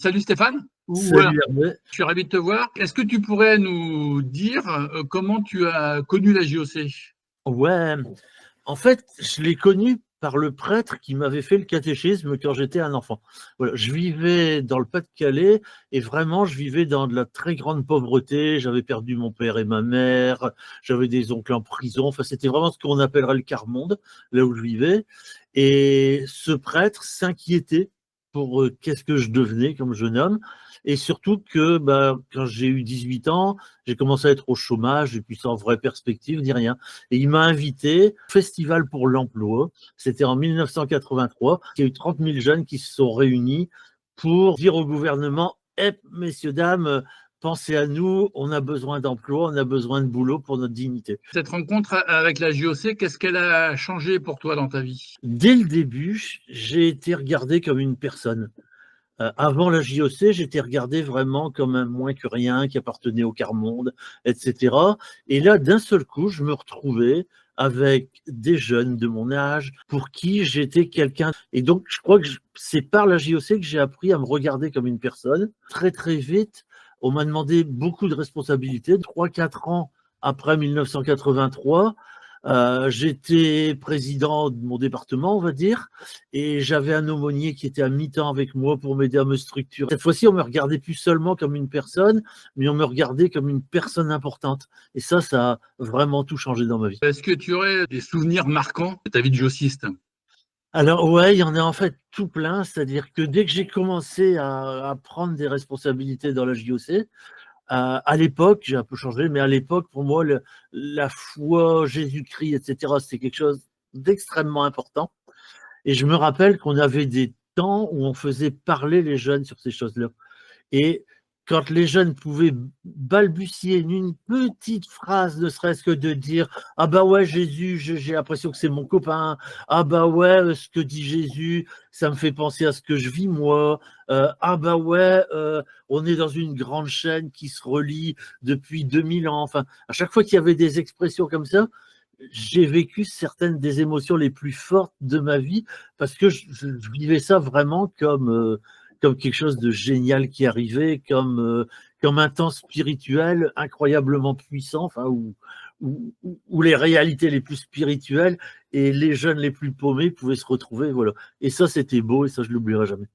Salut Stéphane. Salut Hervé. Je suis ravi de te voir. Est-ce que tu pourrais nous dire comment tu as connu la JOC? Ouais, en fait, je l'ai connu par le prêtre qui m'avait fait le catéchisme quand j'étais un enfant. Voilà, je vivais dans le Pas-de-Calais et vraiment, je vivais dans de la très grande pauvreté. J'avais perdu mon père et ma mère, j'avais des oncles en prison. Enfin, c'était vraiment ce qu'on appellerait le quart-monde, là où je vivais. Et ce prêtre s'inquiétait pour qu'est-ce que je devenais comme jeune homme. Et surtout que quand j'ai eu 18 ans, j'ai commencé à être au chômage et puis sans vraie perspective ni rien. Et il m'a invité au Festival pour l'emploi. C'était en 1983. Il y a eu 30 000 jeunes qui se sont réunis pour dire au gouvernement: Eh, messieurs, dames, pensez à nous, on a besoin d'emploi, on a besoin de boulot pour notre dignité. Cette rencontre avec la JOC, qu'est-ce qu'elle a changé pour toi dans ta vie? Dès le début, j'ai été regardé comme une personne. Avant la JOC, j'étais regardé vraiment comme un moins que rien qui appartenait au quart-monde, etc. Et là, d'un seul coup, je me retrouvais avec des jeunes de mon âge pour qui j'étais quelqu'un. Et donc, je crois que c'est par la JOC que j'ai appris à me regarder comme une personne. Très, très vite, on m'a demandé beaucoup de responsabilités. 3, 4 ans après 1983, j'étais président de mon département, on va dire, et j'avais un aumônier qui était à mi-temps avec moi pour m'aider à me structurer. Cette fois-ci, on me regardait plus seulement comme une personne, mais on me regardait comme une personne importante. Et ça a vraiment tout changé dans ma vie. Est-ce que tu aurais des souvenirs marquants de ta vie de JOCiste? Alors ouais, il y en a en fait tout plein, c'est-à-dire que dès que j'ai commencé à prendre des responsabilités dans la JOC, à l'époque, j'ai un peu changé, mais à l'époque, pour moi, la foi, Jésus-Christ, etc., c'était quelque chose d'extrêmement important. Et je me rappelle qu'on avait des temps où on faisait parler les jeunes sur ces choses-là. Et quand les jeunes pouvaient balbutier une petite phrase, ne serait-ce que de dire: Ah bah ouais, Jésus, j'ai l'impression que c'est mon copain. Ah bah ouais, ce que dit Jésus, ça me fait penser à ce que je vis moi. Ah bah ouais, on est dans une grande chaîne qui se relie depuis 2000 ans. Enfin, à chaque fois qu'il y avait des expressions comme ça, j'ai vécu certaines des émotions les plus fortes de ma vie parce que je vivais ça vraiment comme quelque chose de génial qui arrivait, comme un temps spirituel incroyablement puissant, enfin, où les réalités les plus spirituelles et les jeunes les plus paumés pouvaient se retrouver. Voilà. Et ça, c'était beau et ça, je l'oublierai jamais.